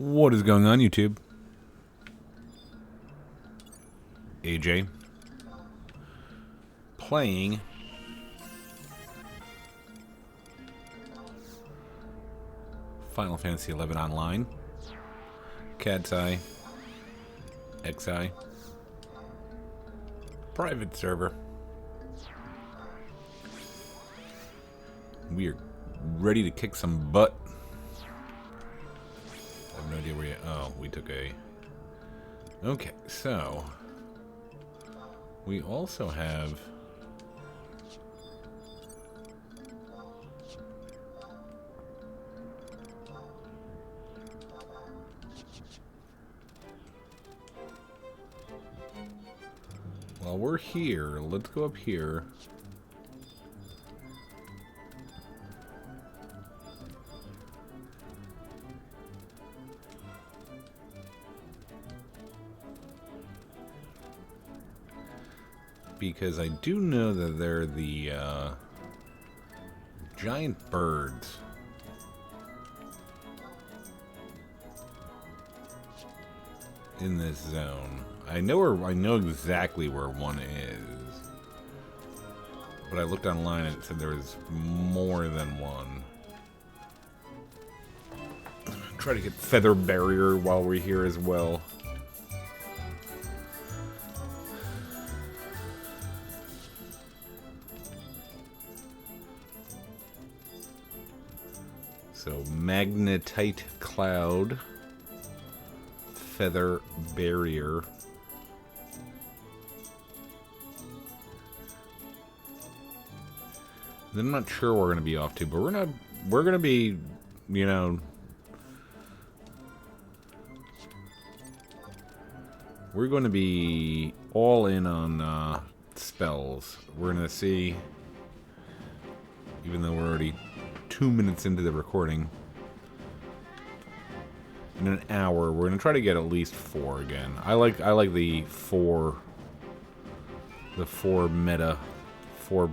What is going on, YouTube? AJ playing Final Fantasy XI Online. CatsEyeXI private server. We are ready to kick some butt. I have no idea where you... Oh, we took a... Okay, so... We also have... While we're here, let's go up here. Because I do know that they're the giant birds. In this zone. I know exactly where one is. But I looked online and it said there was more than one. Try to get feather barrier while we're here as well. So, Magnetite Cloud, feather barrier. I'm not sure where we're going to be off to, but we're going to be, you know, we're going to be all in on spells. We're going to see, even though we're already 2 minutes into the recording, in an hour we're gonna try to get at least 4 again. I like the four meta, four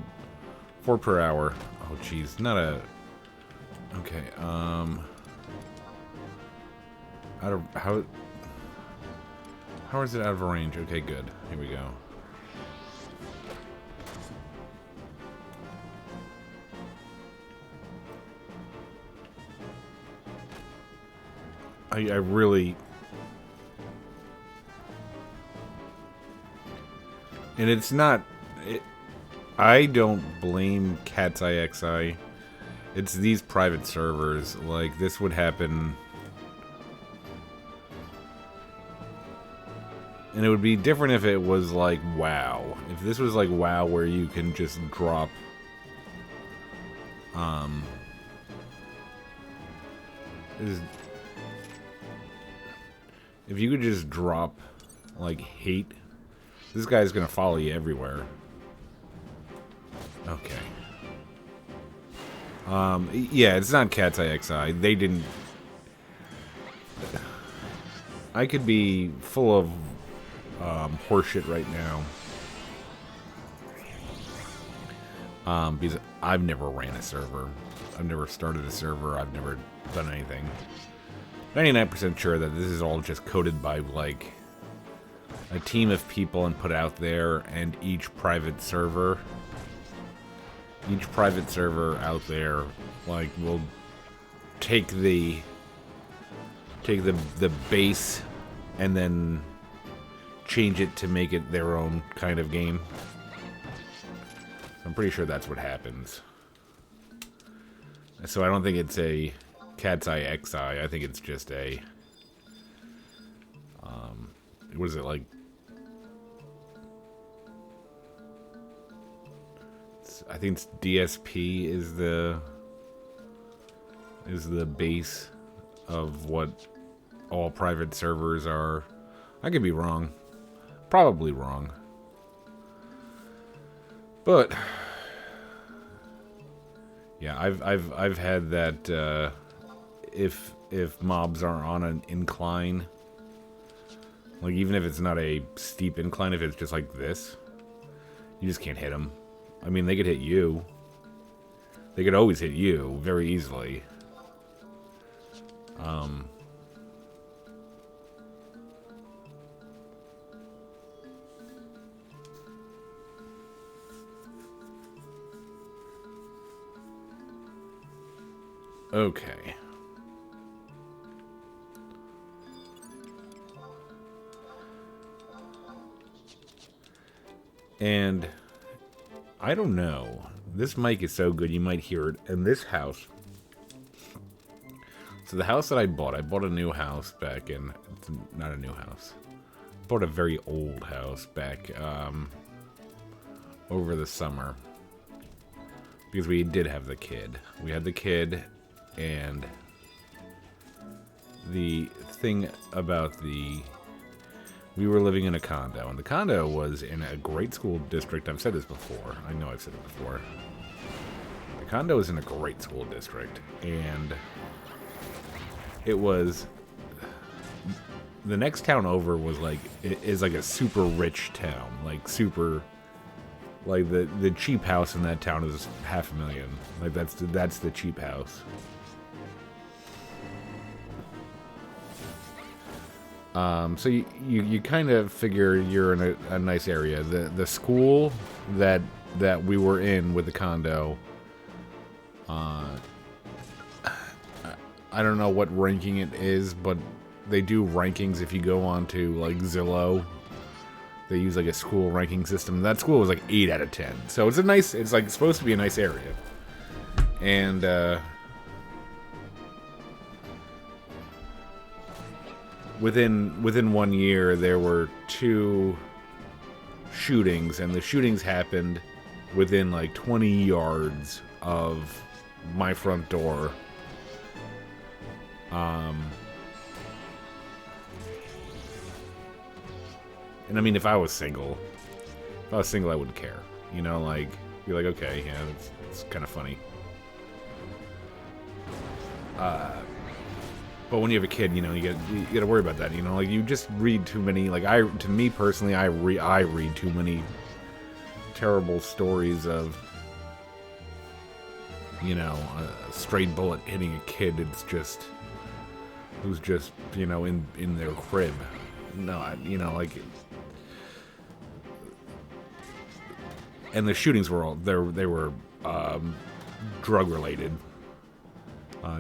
per hour. Oh jeez, not a... Okay, out of how is it out of range? Okay, good. Here we go. I really... And it's not... I don't blame CatsEyeXI. It's these private servers. Like, this would happen... And it would be different if it was like WoW. If this was like WoW where you can just drop... If you could just drop, like, hate, this guy's gonna follow you everywhere. Okay. Yeah, it's not CatsEyeXI. They didn't... I could be full of, horseshit right now. Because I've never ran a server. I've never started a server. I've never done anything. 99% sure that this is all just coded by, like, a team of people and put out there, and each private server out there, like, will take the base and then change it to make it their own kind of game. I'm pretty sure that's what happens. So I don't think it's a CatsEyeXI. I think it's just a... what is it, like... I think it's DSP is the base of what all private servers are. I could be wrong. Probably wrong. But... Yeah, I've had that, if mobs are on an incline, like even if it's not a steep incline, if it's just like this, you just can't hit them. I mean, they could hit you. They could always hit you very easily. Okay. And I don't know. This mic is so good you might hear it in this house. So the house that I bought a new house back in... It's not a new house. I bought a very old house back over the summer. Because we did have the kid. We had the kid, and the thing about we were living in a condo, and the condo was in a great school district. I've said this before. I know I've said it before. The condo is in a great school district, and it was... The next town over was is like a super rich town. Like super... Like, the cheap house in that town is $500,000. Like, that's the cheap house. So you kind of figure you're in a nice area. The school that we were in with the condo, I don't know what ranking it is, but they do rankings if you go on to, like, Zillow. They use like a school ranking system. That school was like 8 out of 10. So it's it's like supposed to be a nice area. And within 1 year there were 2 shootings, and the shootings happened within like 20 yards of my front door. And I mean, if I was single, I wouldn't care. You know, like, be like, okay, yeah, it's kind of funny. But when you have a kid, you know, you gotta worry about that. You know, like, you just read too many. Like, to me personally, I read too many terrible stories of, you know, a straight bullet hitting a kid. Who's just, you know, in their crib. No, you know, like. And the shootings were all they were drug related.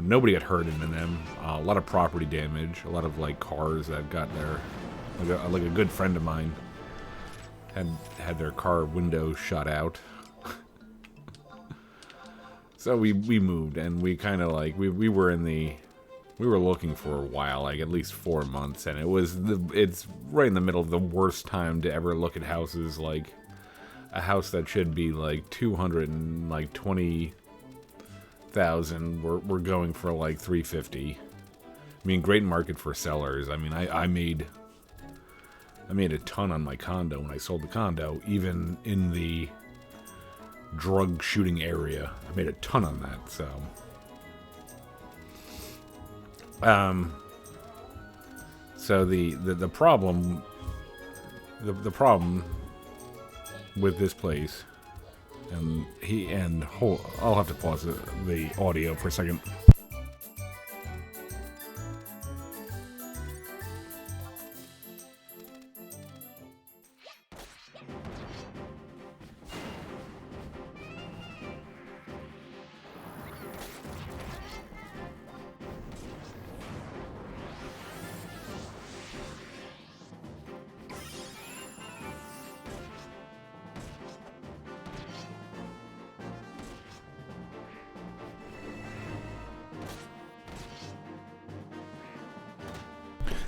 Nobody got hurt in them. A lot of property damage. A lot of like cars that got there. Like a good friend of mine had their car window shot out. So we moved, and we kind of like we were looking for a while, like at least 4 months, and it's right in the middle of the worst time to ever look at houses. Like a house that should be like 220,000, we're going for like 350. I mean, great market for sellers. I mean, I made a ton on my condo when I sold the condo, even in the drug shooting area. I made a ton on that. So the problem with this place, I'll have to pause the audio for a second.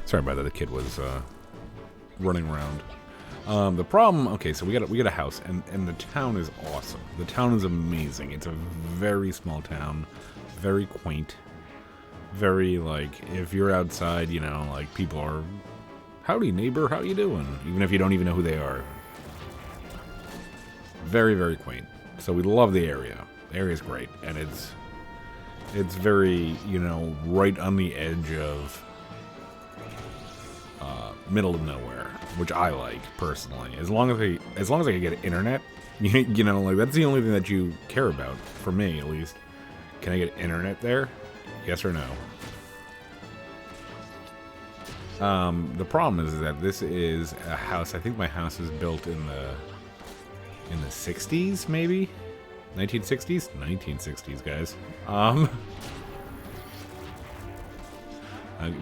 Sorry about that. The kid was running around. The problem, okay, so we got a house, and the town is awesome. The town is amazing. It's a very small town, very quaint, very, like, if you're outside, you know, like, people are, howdy neighbor, how you doing? Even if you don't even know who they are. Very, very quaint. So we love the area. The area's great, and it's very, you know, right on the edge of middle of nowhere, which I like personally. As long as I can get internet, you know, like, that's the only thing that you care about, for me at least. Can I get internet there? Yes or no? The problem is that this is a house. I think my house is built in the 60s, maybe 1960s, guys.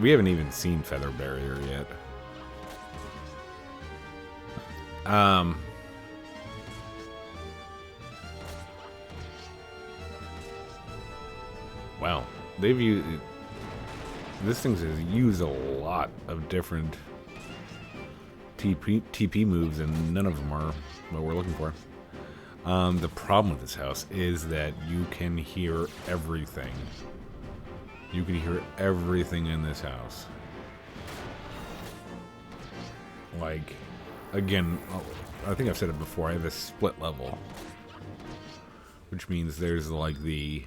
We haven't even seen Feather Barrier yet. Wow, they've used this thing has used a lot of different TP moves, and none of them are what we're looking for. The problem with this house is that you can hear everything. You can hear everything in this house. Like, again, I think I've said it before, I have a split level. Which means there's like the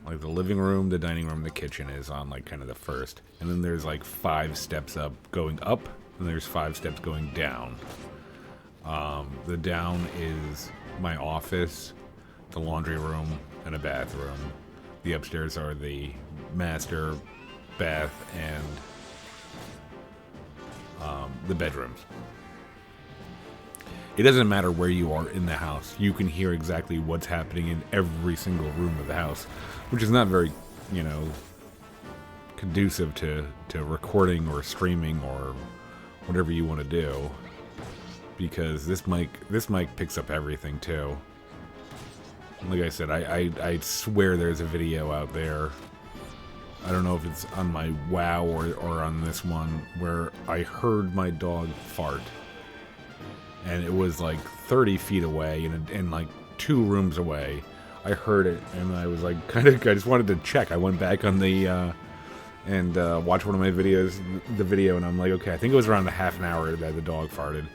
living room, the dining room, the kitchen is on like kind of the first. And then there's like 5 steps up going up, and there's 5 steps going down. The down is my office, the laundry room, and a bathroom. The upstairs are the master, bath, and the bedrooms. It doesn't matter where you are in the house. You can hear exactly what's happening in every single room of the house, which is not very, you know, conducive to recording or streaming or whatever you want to do, because this mic picks up everything too. Like I said, I swear there's a video out there. I don't know if it's on my WoW or on this one, where I heard my dog fart. And it was like 30 feet away and like 2 rooms away. I heard it, and I was like, I just wanted to check. I went back on the, and watched one of my videos, the video, and I'm like, okay, I think it was around a half an hour that the dog farted.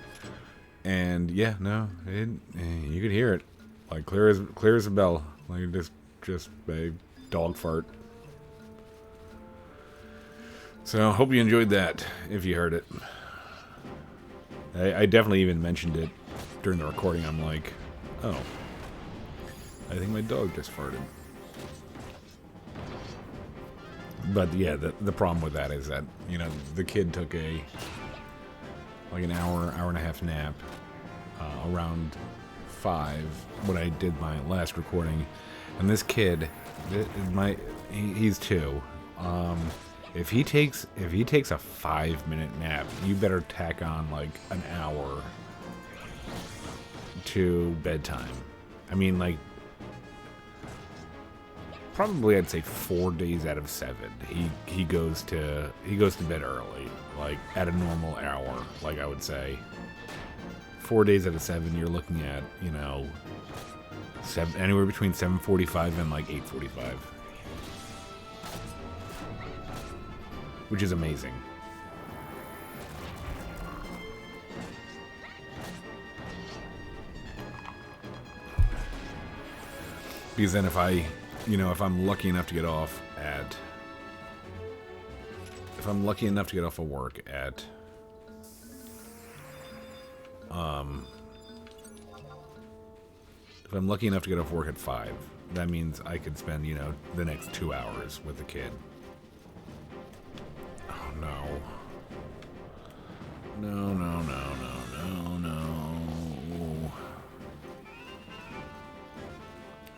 And yeah, no, you could hear it. Like clear as a bell. Like just a dog fart. So I hope you enjoyed that, if you heard it. I definitely even mentioned it during the recording. I'm like, oh, I think my dog just farted. But yeah, the problem with that is that, you know, the kid took like an hour and a half nap around 5 when I did my last recording, and this kid, he's 2. If he takes a 5-minute nap, you better tack on like an hour to bedtime. I mean, like, probably I'd say 4 days out of 7, he goes to bed early, like at a normal hour. Like I would say, 4 days out of 7, you're looking at, you know, anywhere between 7:45 and like 8:45. Which is amazing. Because then if I'm lucky enough to get off of work at if I'm lucky enough to get off work at 5, that means I could spend, you know, the next 2 hours with the kid. No.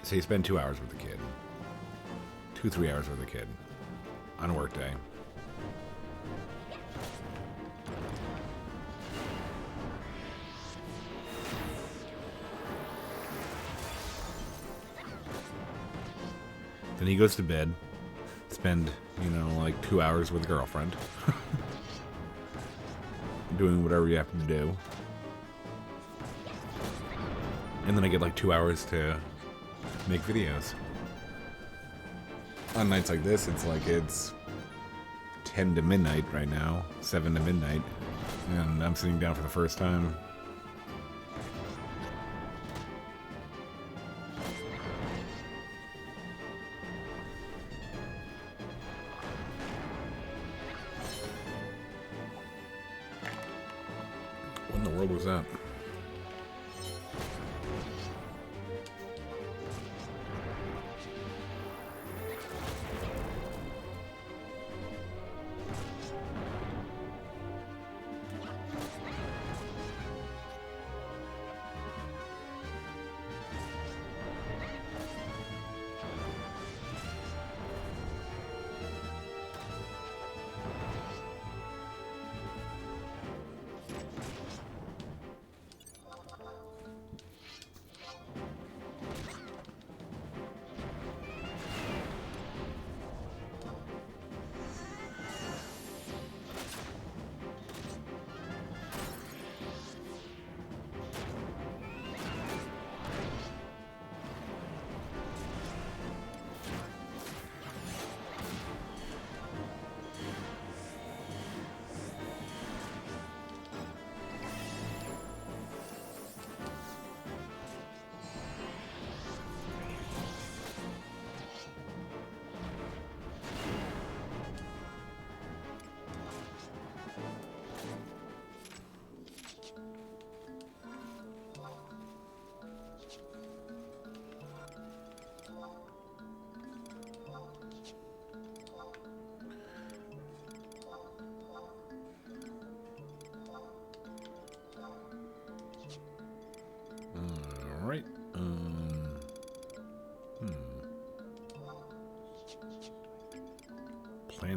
So you spend 2 hours with the kid. 2-3 hours with the kid on a work day. Then he goes to bed. Spend, you know, like 2 hours with a girlfriend. Doing whatever you have to do. And then I get like 2 hours to make videos. On nights like this, it's 10 to midnight right now. 7 to midnight. And I'm sitting down for the first time. What in the world was that?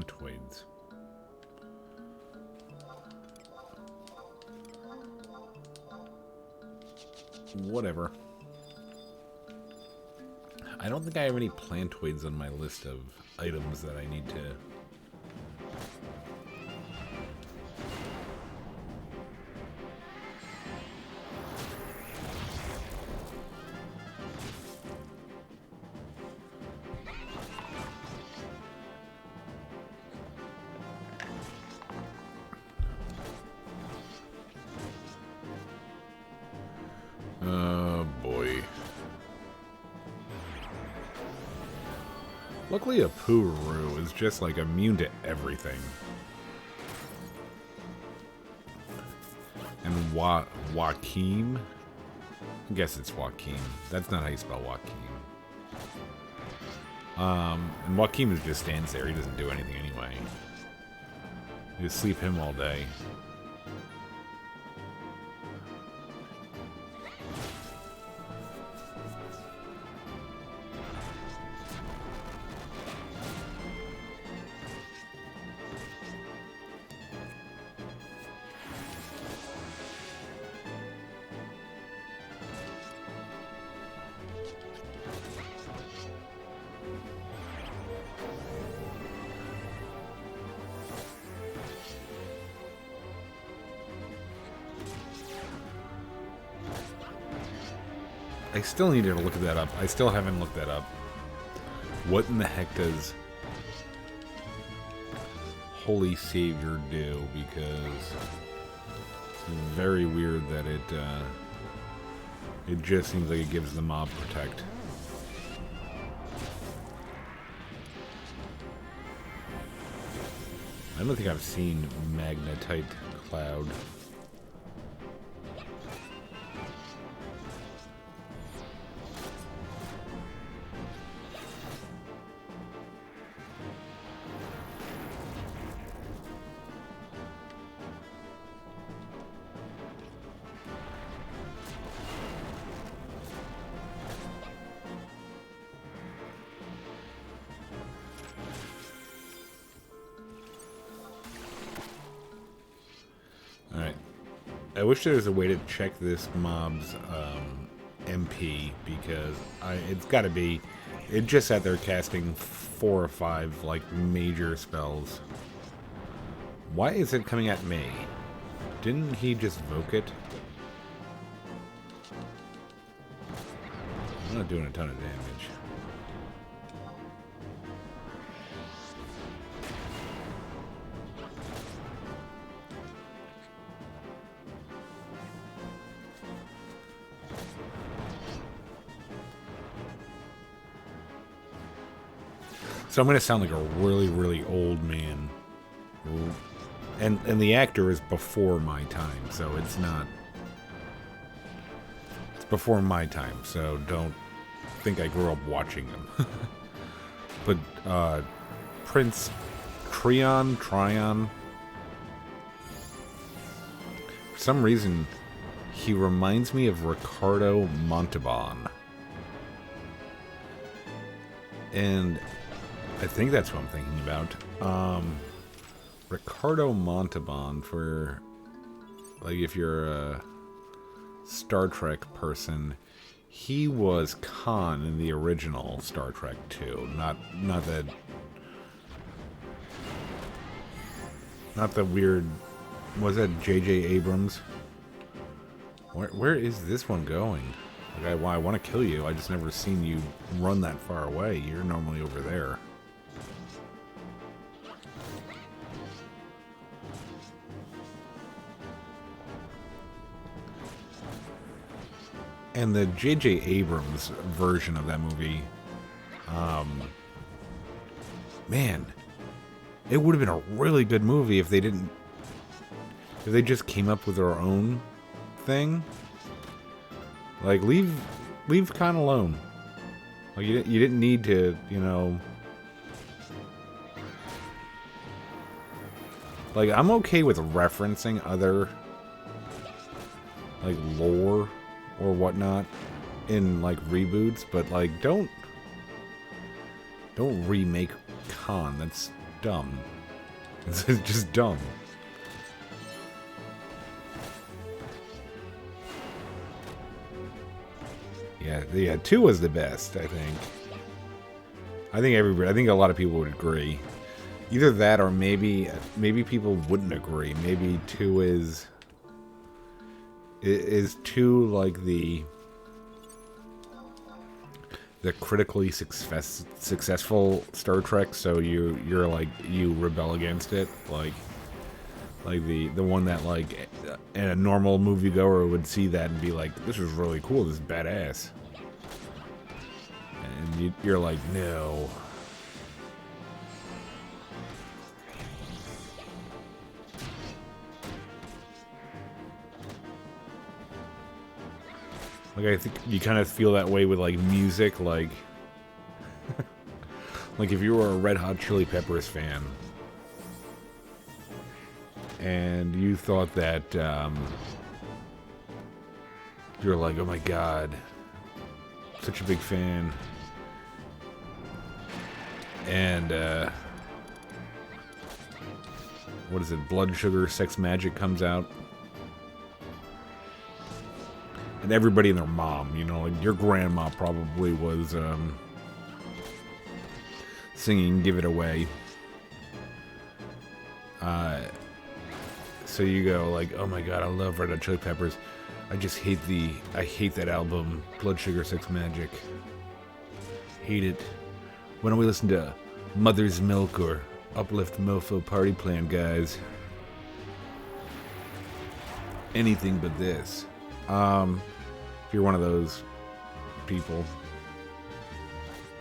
plantoids. Whatever. I don't think I have any plantoids on my list of items that I need to... Oh boy. Luckily a Pururu is just like immune to everything. And Joaquin? I guess it's Joaquin. That's not how you spell Joaquin. And Joaquin just stands there. He doesn't do anything anyway. You just sleep him all day. I still need to look that up. I still haven't looked that up. What in the heck does Holy Savior do? Because it's very weird that it just seems like it gives the mob protect. I don't think I've seen Magnetite Cloud. Alright. I wish there was a way to check this mob's MP, because it's gotta be... It just sat there casting 4 or 5, like, major spells. Why is it coming at me? Didn't he just Voke it? I'm not doing a ton of damage. So I'm going to sound like a really, really old man. And the actor is before my time, so it's not... It's before my time, so don't think I grew up watching them. But, Prince Tryon? For some reason, he reminds me of Ricardo Montalban. And... I think that's what I'm thinking about. Ricardo Montalban, for, like, if you're a Star Trek person, he was Khan in the original Star Trek 2. Not the weird, was that J.J. Abrams? Where is this one going? Like, I want to kill you, I just never seen you run that far away. You're normally over there. And the J.J. Abrams version of that movie, man, it would have been a really good movie if they didn't, if they just came up with their own thing. Like, leave Khan alone. Like, you didn't need to, you know. Like, I'm okay with referencing other, like, lore or whatnot in, like, reboots, but, like, don't remake Khan. That's dumb. It's just dumb. Yeah, 2 was the best, I think. I think a lot of people would agree. Either that or maybe people wouldn't agree. Maybe 2 is too like the critically successful Star Trek, so you're like you rebel against it, like the one that like a normal moviegoer would see that and be like, this is really cool, this is badass, and you're like, no. Like, I think you kind of feel that way with, like, music, like... like, if you were a Red Hot Chili Peppers fan, and you thought that, you're like, oh my god, such a big fan, and, what is it, Blood Sugar Sex Magic comes out, and everybody and their mom, you know, like your grandma probably was singing "Give It Away." So you go like, "Oh my god, I love Red Hot Chili Peppers. I hate that album, Blood Sugar Sex Magic. Hate it. Why don't we listen to Mother's Milk or Uplift Mofo Party Plan, guys? Anything but this." If you're one of those people,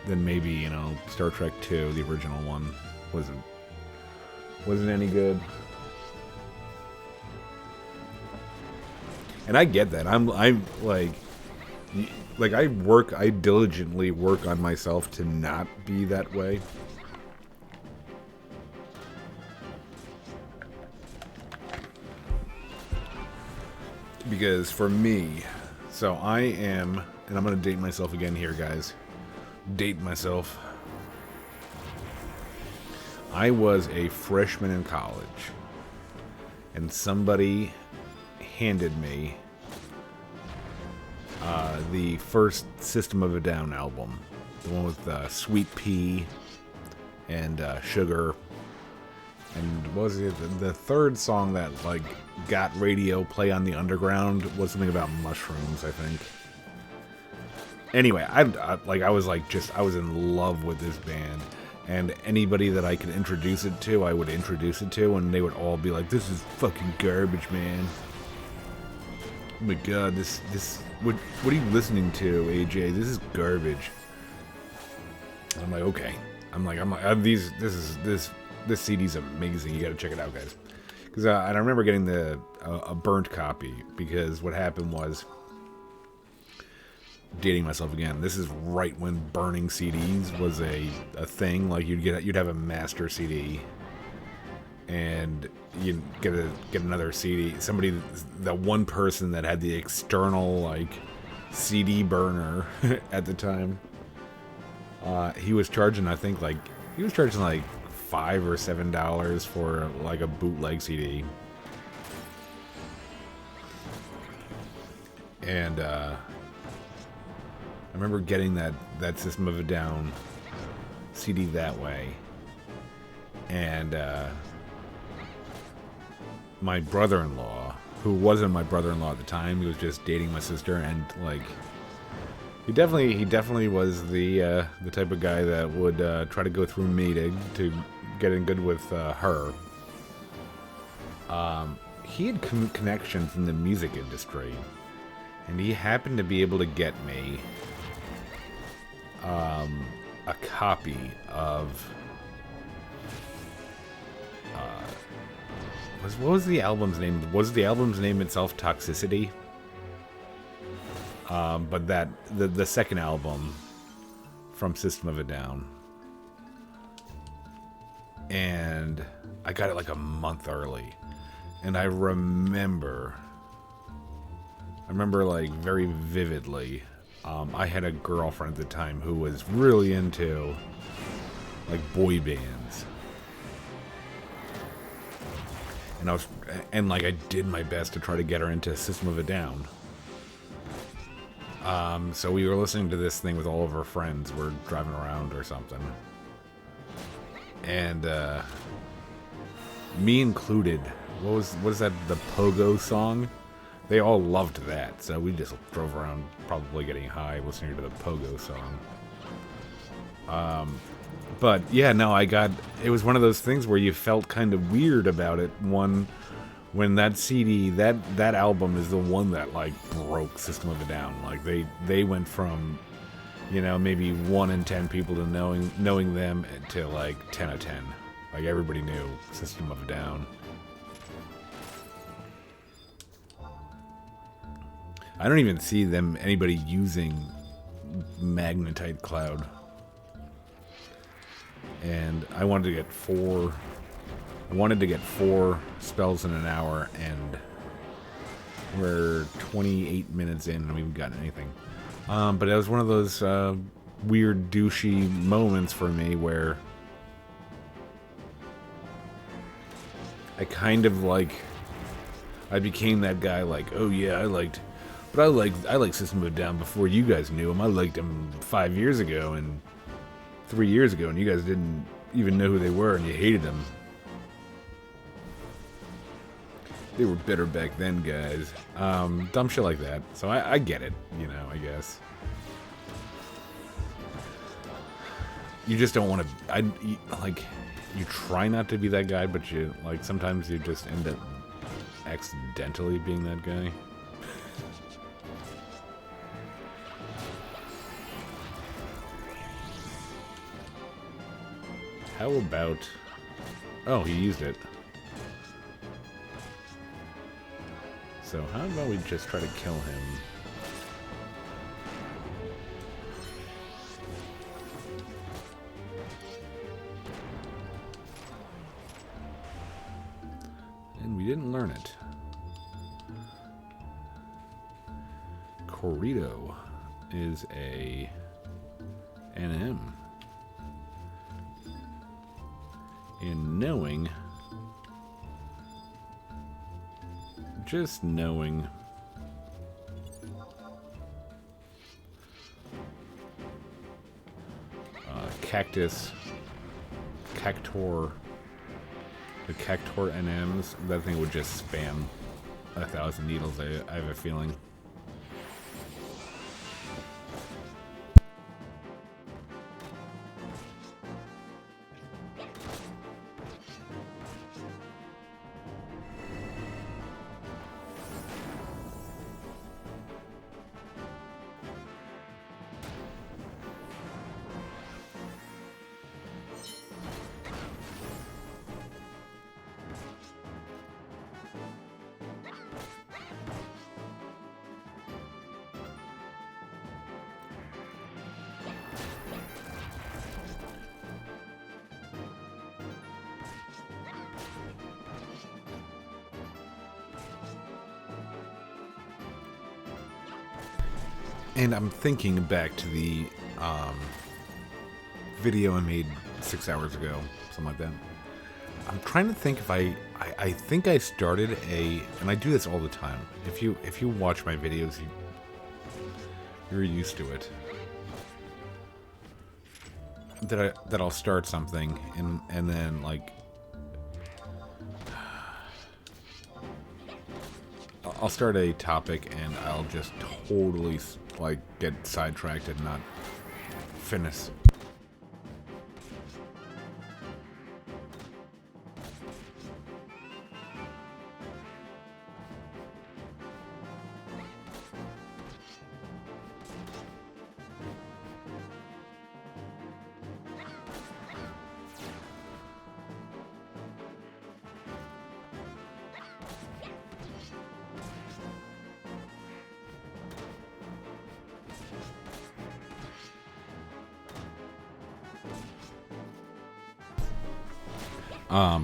then maybe, you know, Star Trek 2, the original one, wasn't any good. And I get that. I'm like I diligently work on myself to not be that way. Because for me, so I am, and I'm going to date myself again here, guys. Date myself. I was a freshman in college, and somebody handed me the first System of a Down album. The one with Sweet Pea and Sugar. And what was it? The third song that, like, got radio play on the underground was something about mushrooms, I think. Anyway, I was in love with this band, and anybody that I could introduce it to, I would introduce it to, and they would all be like, "This is fucking garbage, man. Oh my god, what are you listening to, AJ? This is garbage." And I'm like, okay. This CD's amazing. You got to check it out, guys. Because and I remember getting a burnt copy, because what happened was, dating myself again, this is right when burning CDs was a thing. Like, you'd have a master CD, and you'd get another CD. The one person that had the external, like, CD burner at the time, he was charging, I think, like, $5 or $7 for, like, a bootleg CD. And I remember getting that System of a Down CD that way. And my brother-in-law, who wasn't my brother-in-law at the time, he was just dating my sister, and, like, he definitely was the type of guy that would try to go through me to get in good with her. He had connections in the music industry, and he happened to be able to get me a copy of what was the album's name? Was the album's name itself Toxicity? But the second album from System of a Down. And I got it like a month early. And I remember like very vividly, I had a girlfriend at the time who was really into, like, boy bands. and like I did my best to try to get her into System of a Down. So we were listening to this thing with all of our friends. We're driving around or something. And, me included, what is that, the Pogo song? They all loved that, so we just drove around probably getting high listening to the Pogo song. But yeah, no, it was one of those things where you felt kind of weird about it when that CD, that album is the one that like broke System of a Down. Like they went from, you know, maybe 1 in 10 people to knowing them to like 10 out of 10. Like everybody knew System of a Down. I don't even see anybody using Magnetite Cloud. And I wanted to get 4 spells in an hour, and we're 28 minutes in and we haven't gotten anything. But it was one of those weird douchey moments for me where I kind of like, I became that guy like, oh yeah, I liked System of a Down before you guys knew him. I liked him 5 years ago and 3 years ago, and you guys didn't even know who they were, and you hated them. They were better back then, guys. Dumb shit like that. So I get it, you know, I guess. You just don't want to... you try not to be that guy, but you, like, sometimes you just end up accidentally being that guy. How about... Oh, he used it. So how about we just try to kill him? And we didn't learn it. Corrido is a NM. In knowing, just knowing, cactus, cactor, the cactor NMs, that thing would just spam 1,000 needles, I have a feeling. And I'm thinking back to the video I made 6 hours ago, something like that. I'm trying to think if I think I started and I do this all the time. If you watch my videos, you're used to it. That I'll start something and then like I'll start a topic and I'll just totally like get sidetracked and not finish.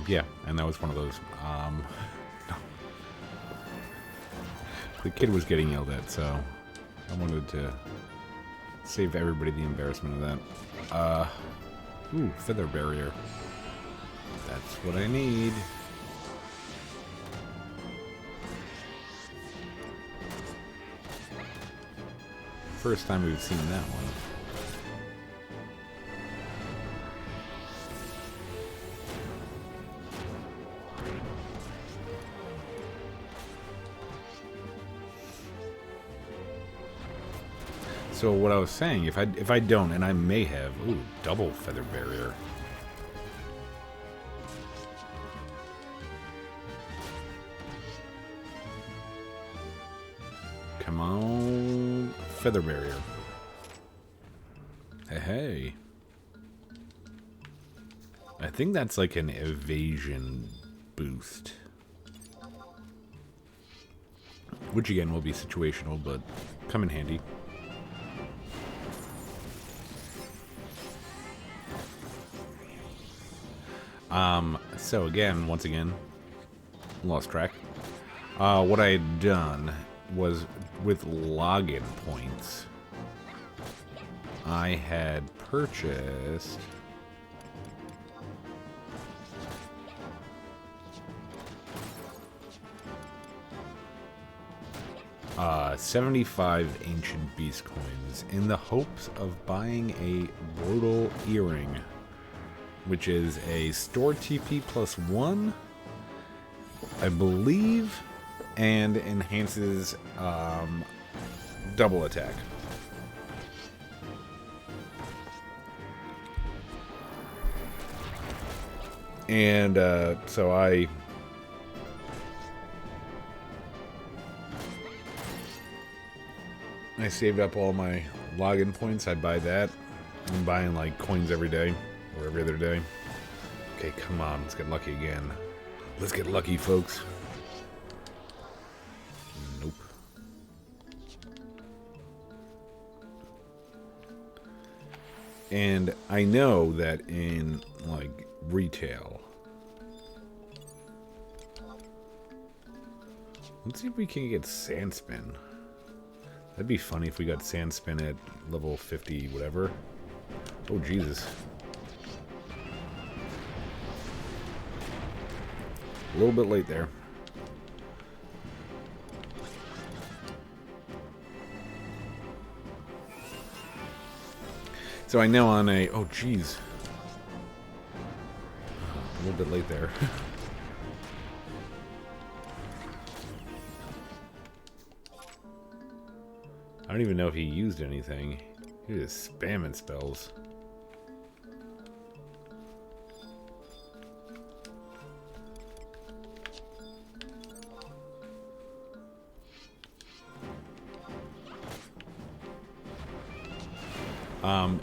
Yeah, and that was one of those. The kid was getting yelled at, so I wanted to save everybody the embarrassment of that. Ooh, feather barrier. That's what I need. first time we've seen that one. So what I was saying, if I don't, and I may have, ooh, double feather barrier. Come on, feather barrier. Hey, hey. I think that's like an evasion boost. Which again will be situational, but come in handy. So again, once again, lost track. What I had done was with login points, I had purchased 75 ancient beast coins in the hopes of buying a brutal earring, which is a store TP +1, I believe, and enhances double attack. And so I saved up all my login points. I'd buy that. I'm buying like coins every day. Or every other day. Okay, come on. Let's get lucky again. Let's get lucky, folks. Nope. And I know that in, like, retail. Let's see if we can get Sandspin. That'd be funny if we got Sandspin at level 50, whatever. Oh, Jesus. A little bit late there. So I know on a... Oh, jeez. A little bit late there. I don't even know if he used anything. He was spamming spells.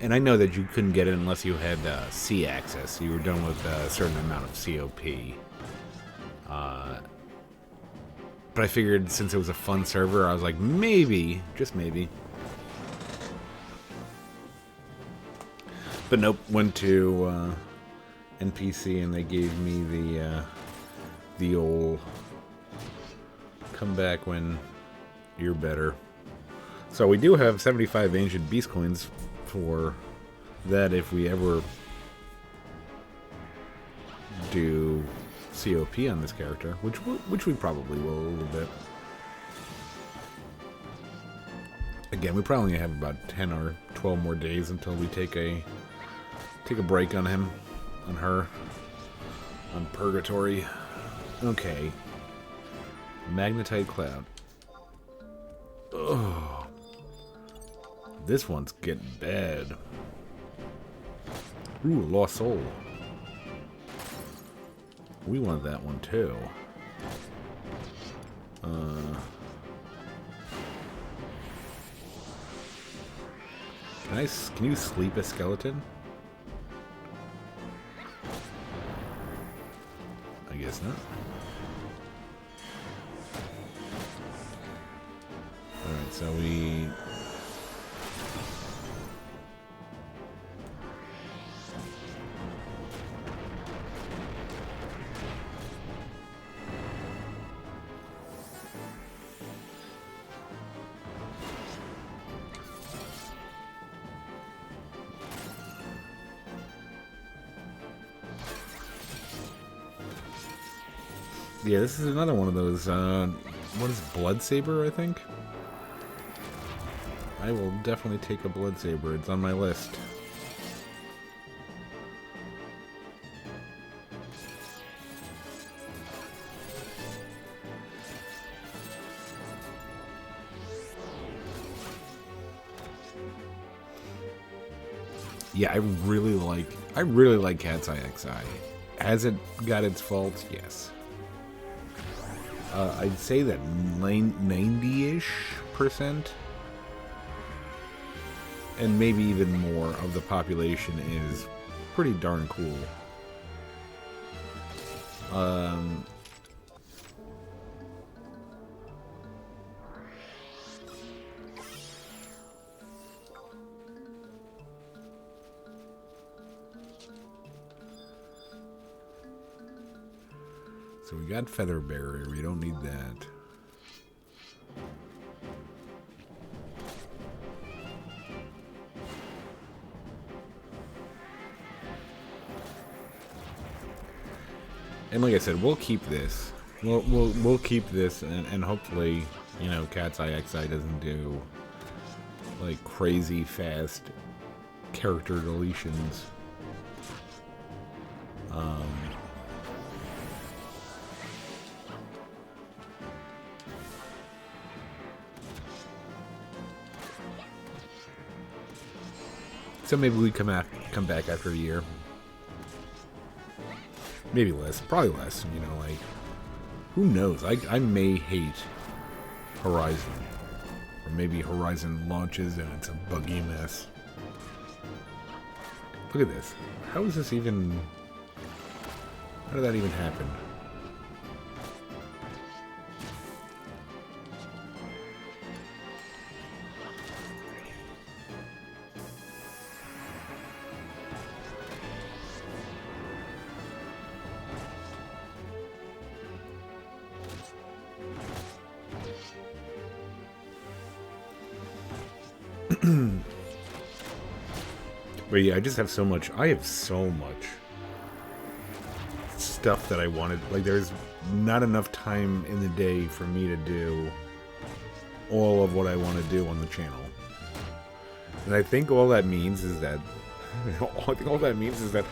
And I know that you couldn't get it unless you had C access. You were done with a certain amount of COP. But I figured since it was a fun server, I was like, maybe, just maybe. But nope, went to NPC and they gave me the old come back when you're better. So we do have 75 ancient beast coins for that if we ever do COP on this character, which we probably will a little bit. Again, we probably have about 10 or 12 more days until we take a break on him, on her, on Purgatory. Okay. Magnetite Cloud. Ugh. This one's getting bad. Ooh, Lost Soul. We want that one too. Can you sleep a skeleton? I guess not. Alright, so we... Yeah, this is another one of those, what is it, Blood Saber, I think? I will definitely take a blood saber. It's on my list. Yeah, I really like CatsEyeXI. Has it got its faults? Yes. I'd say that 90-ish%, and maybe even more of the population is pretty darn cool. So we got Feather Barrier. We don't need that. And like I said, we'll keep this. We'll keep this, and hopefully, you know, CatsEyeXI doesn't do like crazy fast character deletions. So maybe we come back after a year. Maybe less. Probably less. You know, like, who knows? I may hate Horizon. Or maybe Horizon launches and it's a buggy mess. Look at this. How is this even... How did that even happen? But yeah, I just have so much. I have so much stuff that I wanted. Like, there's not enough time in the day for me to do all of what I want to do on the channel. And I think all that means is that I think all that means is that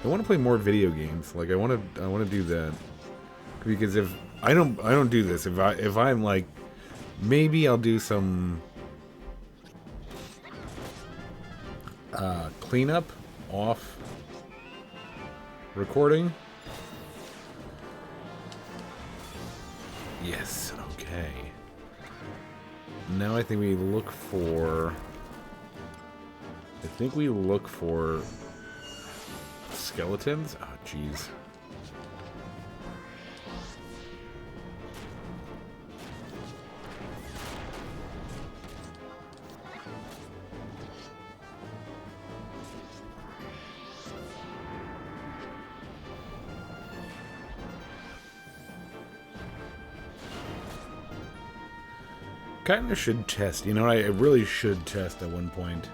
I want to play more video games. Like, I want to do that, because if I don't do this, if I'm like, maybe I'll do some cleanup off recording. Yes, okay. Now I think we look for skeletons. Oh, jeez. Kinda should test. You know, I really should test at one point.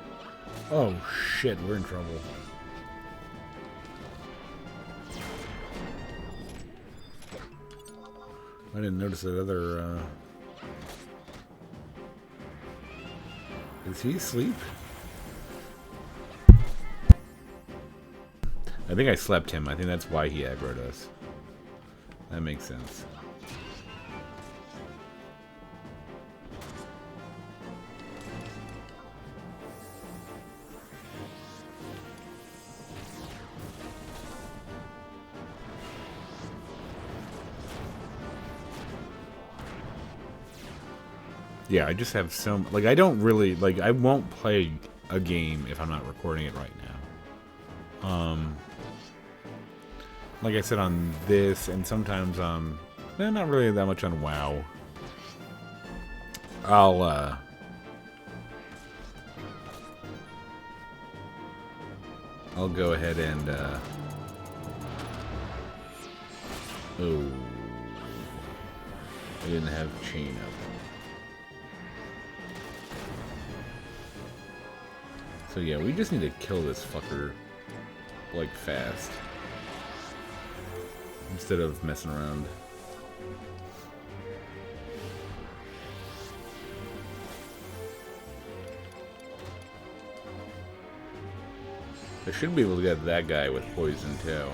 Oh shit, we're in trouble. I didn't notice that other, Is he asleep? I think I slept him. I think that's why he aggroed us. That makes sense. Yeah, I just have so... Like, I don't really... Like, I won't play a game if I'm not recording it right now. Like I said on this, and sometimes on... not really that much on WoW. I'll go ahead and, Oh. I didn't have chain up. So yeah, we just need to kill this fucker, like, fast. Instead of messing around. I should be able to get that guy with poison too.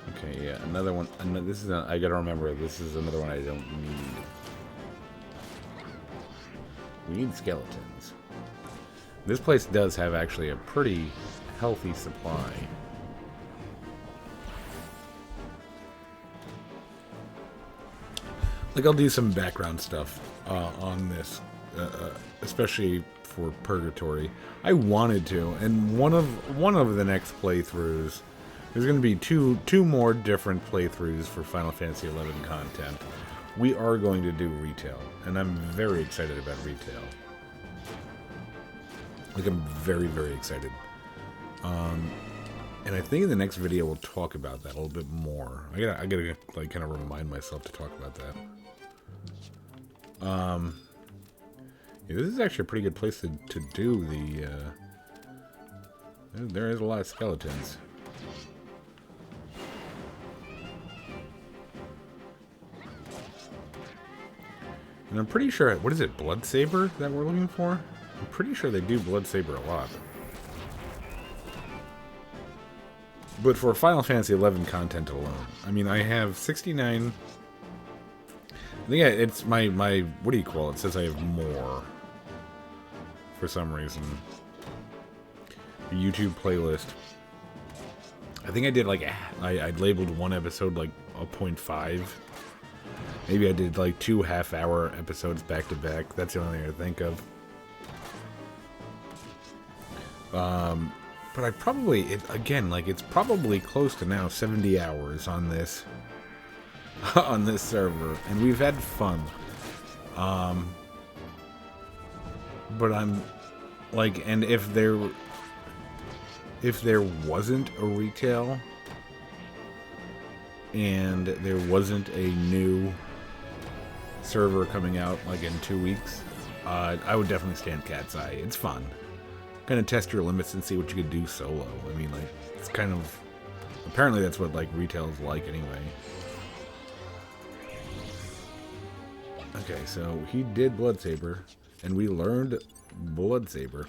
Okay, yeah, another one. This is I gotta remember. This is another one I don't need. We need skeletons. This place does have actually a pretty healthy supply. Like, I'll do some background stuff on this, especially for Purgatory. I wanted to, and one of the next playthroughs, there's going to be two more different playthroughs for Final Fantasy XI content. We are going to do retail, and I'm very excited about retail. Like, I'm very, very excited. And I think in the next video we'll talk about that a little bit more. I gotta like kind of remind myself to talk about that. Yeah, this is actually a pretty good place to do the. There is a lot of skeletons. And I'm pretty sure, what is it, Blood Saber that we're looking for? I'm pretty sure they do Blood Saber a lot. But for Final Fantasy XI content alone, I mean, I have 69... I think it's my, what do you call it? It says I have more. For some reason. The YouTube playlist. I think I did like, I labeled one episode like a 0.5. Maybe I did like 2 half-hour episodes back to back. That's the only thing I think of. But I probably, again, like, it's probably close to now 70 hours on this, on this server, and we've had fun. But I'm, like, and if there wasn't a retail, and there wasn't a new server coming out, like, in 2 weeks, I would definitely stand CatsEye. It's fun. Kind of test your limits and see what you could do solo. I mean, like, it's kind of... Apparently that's what, like, retail's like anyway. Okay, so he did Blood Saber, and we learned Blood Saber.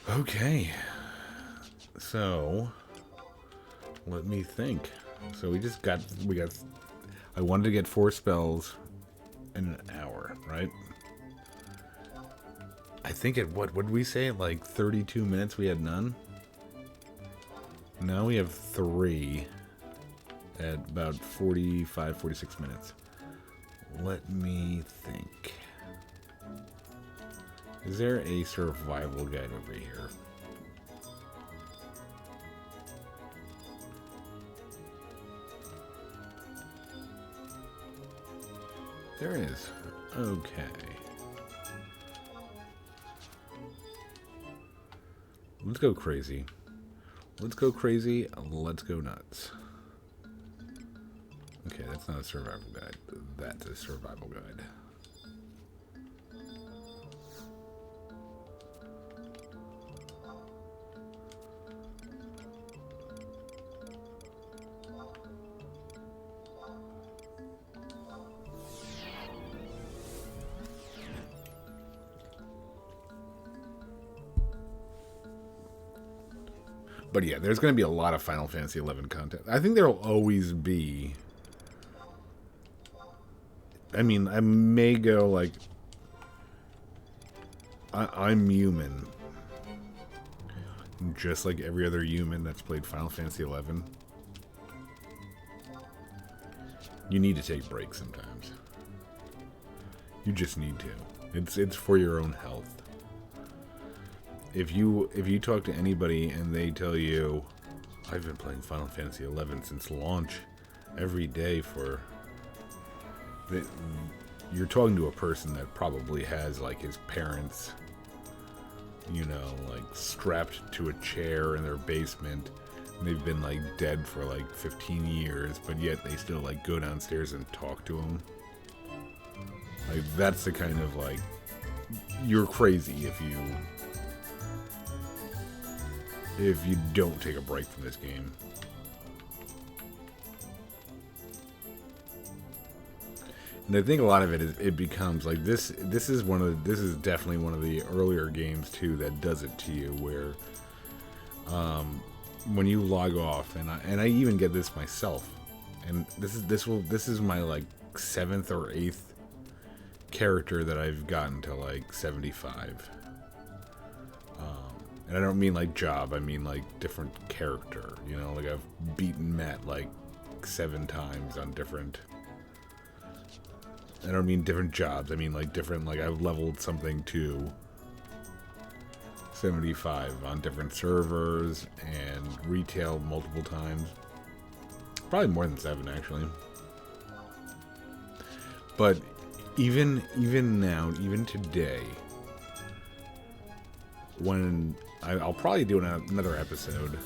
Okay. So, let me think. So we got... I wanted to get 4 spells in an hour, right? I think at what did we say? Like 32 minutes we had none? Now we have 3 at about 45, 46 minutes. Let me think. Is there a survival guide over here? There is. Okay. Let's go crazy. Let's go crazy. Let's go nuts. Okay, that's not a survival guide. That's a survival guide. But yeah, there's going to be a lot of Final Fantasy XI content. I think there will always be... I mean, I may go like... I'm human. Just like every other human that's played Final Fantasy XI. You need to take breaks sometimes. You just need to. It's for your own health. If you talk to anybody and they tell you, I've been playing Final Fantasy XI since launch every day for... You're talking to a person that probably has, like, his parents, you know, like, strapped to a chair in their basement. And they've been, like, dead for, like, 15 years, but yet they still, like, go downstairs and talk to them. Like, that's the kind of, like, you're crazy if you don't take a break from this game. And I think a lot of it is, it becomes like this is definitely one of the earlier games too that does it to you, where when you log off, and I even get this myself, and this is my like 7th or 8th character that I've gotten to like 75. And I don't mean like job, I mean like different character, you know, like I've beaten Matt like 7 times on different, I don't mean different jobs, I mean like different, like I've leveled something to 75 on different servers and retail multiple times. Probably more than 7 actually. But even now, even today, when I'll probably do another episode.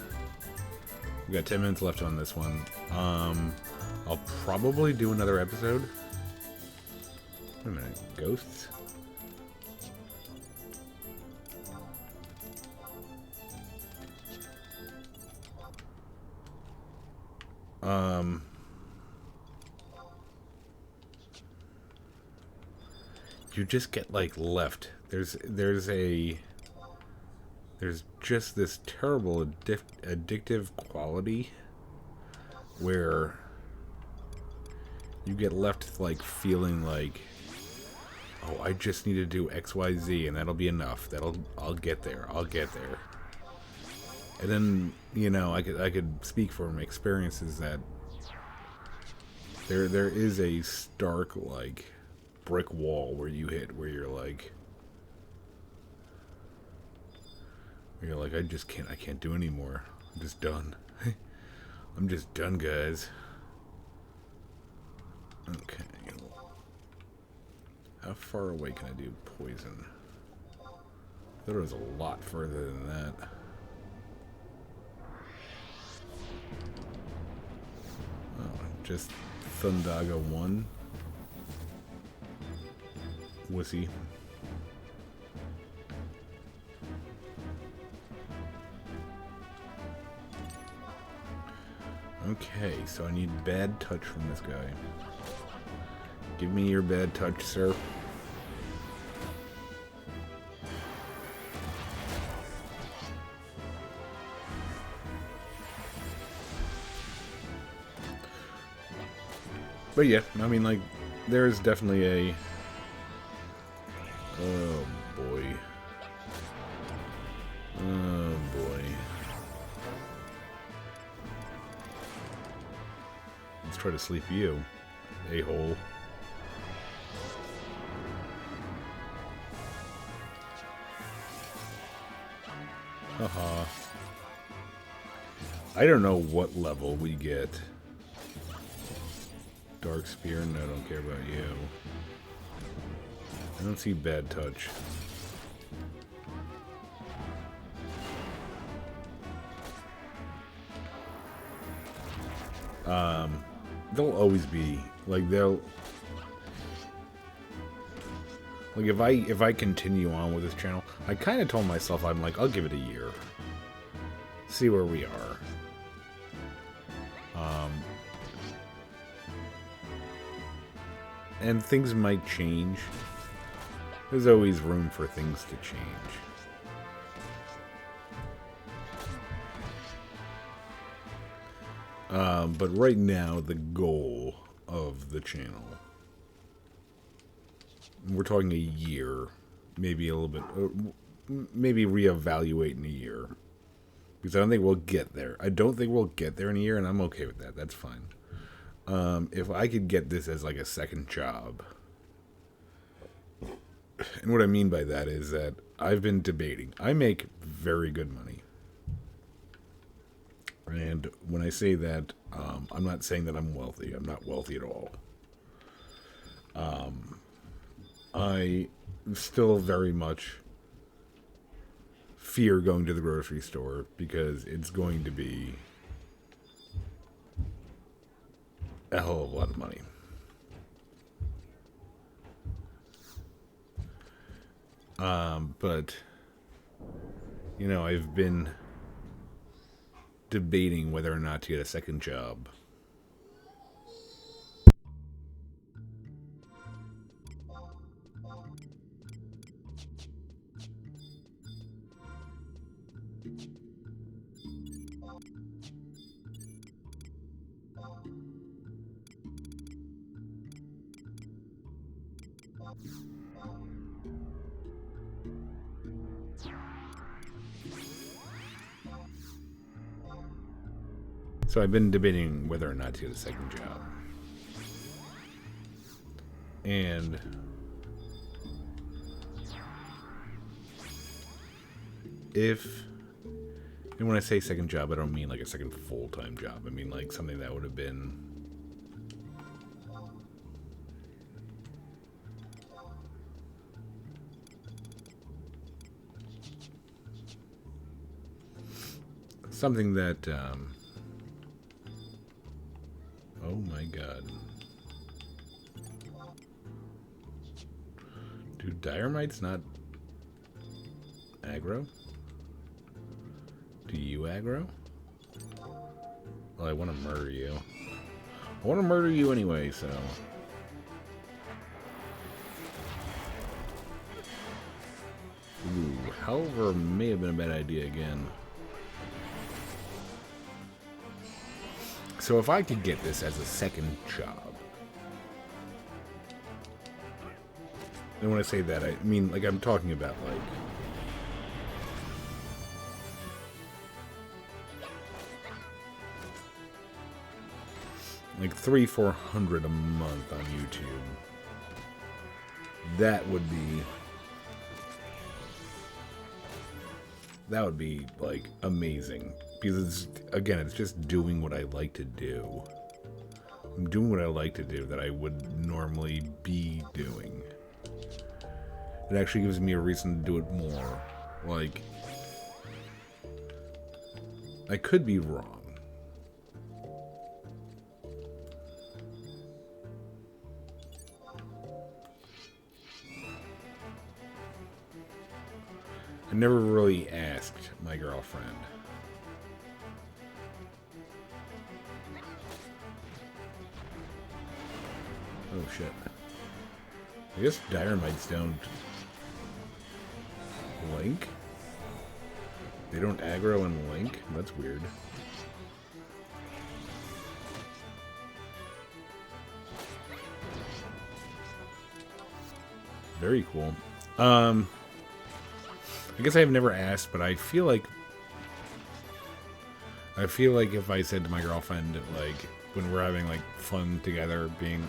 We got 10 minutes left on this one. I'll probably do another episode. Wait a minute, ghosts? You just get like left. There's just this terrible addictive quality where you get left like feeling like, oh, I just need to do XYZ and that'll be enough. I'll get there. And then, you know, I could speak from experiences that there is a stark like brick wall where you hit, where you're like I can't do anymore. I'm just done. I'm just done, guys. Okay. How far away can I do poison? I thought it was a lot further than that. Oh, just Thundaga 1. Wussy. Okay, so I need bad touch from this guy. Give me your bad touch, sir. But yeah, I mean, like, there's definitely a... Oh, boy. Oh, boy. Let's try to sleep you, a-hole. Haha. I don't know what level we get. Dark Spear? No, I don't care about you. I don't see bad touch. They'll always be like they'll like if I continue on with this channel, I kind of told myself, I'm like, I'll give it a year, see where we are. And things might change. There's always room for things to change. But right now, the goal of the channel, we're talking a year, maybe a little bit, maybe reevaluate in a year. Because I don't think we'll get there. I don't think we'll get there in a year, and I'm okay with that. That's fine. If I could get this as like a second job. And what I mean by that is that I've been debating. I make very good money. And when I say that, I'm not saying that I'm wealthy. I'm not wealthy at all. I still very much fear going to the grocery store because it's going to be a hell of a lot of money. But, you know, I've been debating whether or not to get a second job. So I've been debating whether or not to get a second job. And and when I say second job, I don't mean like a second full-time job. I mean like something that would have been something that, oh my god. Do diremites not aggro? Do you aggro? Well, I want to murder you. I want to murder you anyway, so... Ooh, however, may have been a bad idea again. So if I could get this as a second job... And when I say that, I mean, like, I'm talking about, like 300-400 a month on YouTube. That would be like amazing, because it's just doing what I like to do. I'm doing what I like to do that I would normally be doing. It actually gives me a reason to do it more. Like, I could be wrong. I never really asked my girlfriend. Oh shit. I guess diremites don't link? They don't aggro and link? That's weird. Very cool. I guess I've never asked, but I feel like if I said to my girlfriend, like, when we're having, like, fun together, being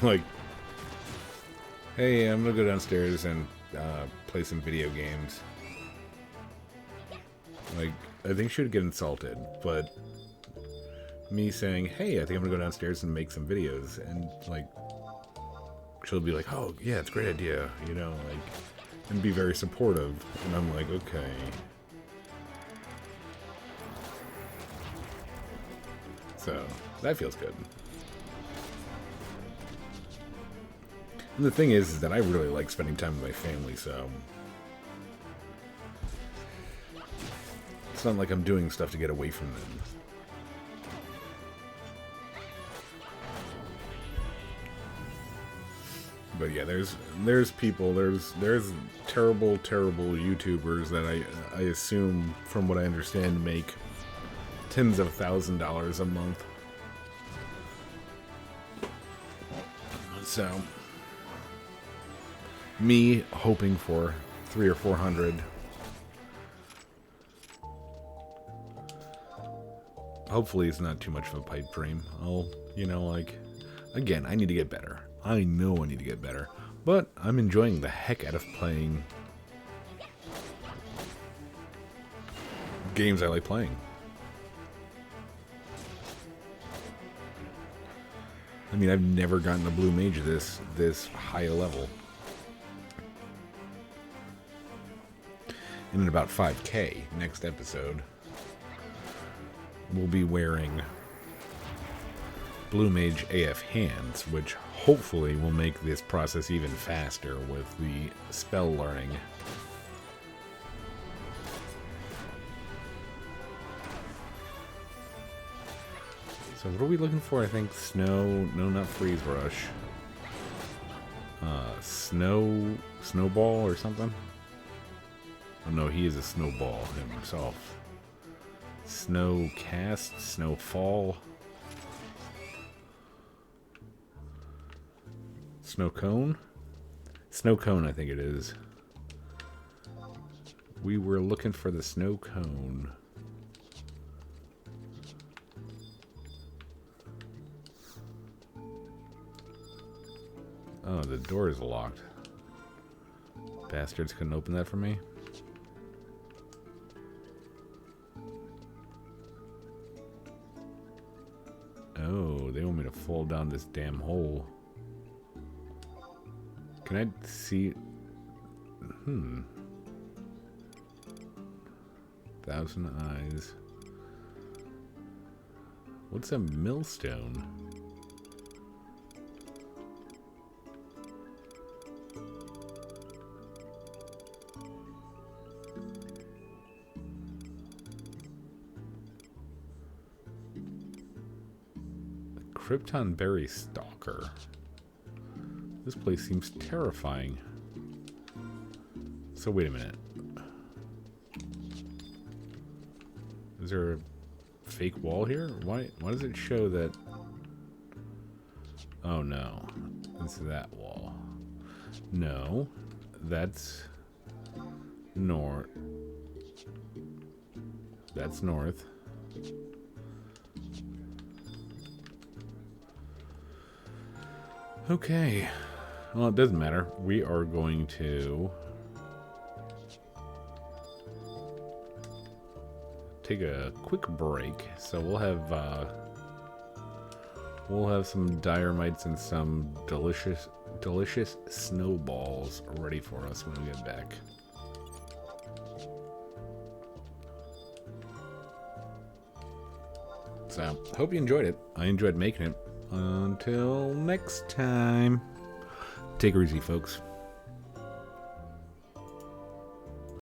like, hey, I'm gonna go downstairs and play some video games. Like, I think she would get insulted, but me saying, hey, I think I'm gonna go downstairs and make some videos, and, like, she'll be like, oh, yeah, it's a great idea, you know, like, and be very supportive. And I'm like, okay. So, that feels good. And the thing is that I really like spending time with my family, so... It's not like I'm doing stuff to get away from them. But yeah, there's people, there's terrible YouTubers that I assume, from what I understand, make tens of $1,000s a month. So, me hoping for 300 or 400. Hopefully it's not too much of a pipe dream. I'll, you know, like, again, I need to get better. I know I need to get better. But I'm enjoying the heck out of playing games I like playing. I mean, I've never gotten a blue mage this high a level. And in about 5K next episode, we'll be wearing Blue Mage AF hands, which hopefully will make this process even faster with the spell learning. So what are we looking for? I think snow, no, not freeze rush. Snowball or something? Oh no, he is a snowball himself. Snow cast, snowfall. Snow cone? Snow cone, I think it is. We were looking for the snow cone. Oh, the door is locked. Bastards couldn't open that for me. Oh, they want me to fall down this damn hole. Can I see? 1,000 eyes. What's a millstone? Krypton Berry Stalker. This place seems terrifying. So wait a minute. Is there a fake wall here? Why does it show that? Oh no. It's that wall. No. That's north. That's north. Okay. Well, it doesn't matter. We are going to take a quick break. So we'll have some diremites and some delicious snowballs ready for us when we get back. So, hope you enjoyed it. I enjoyed making it. Until next time. Take her easy, folks.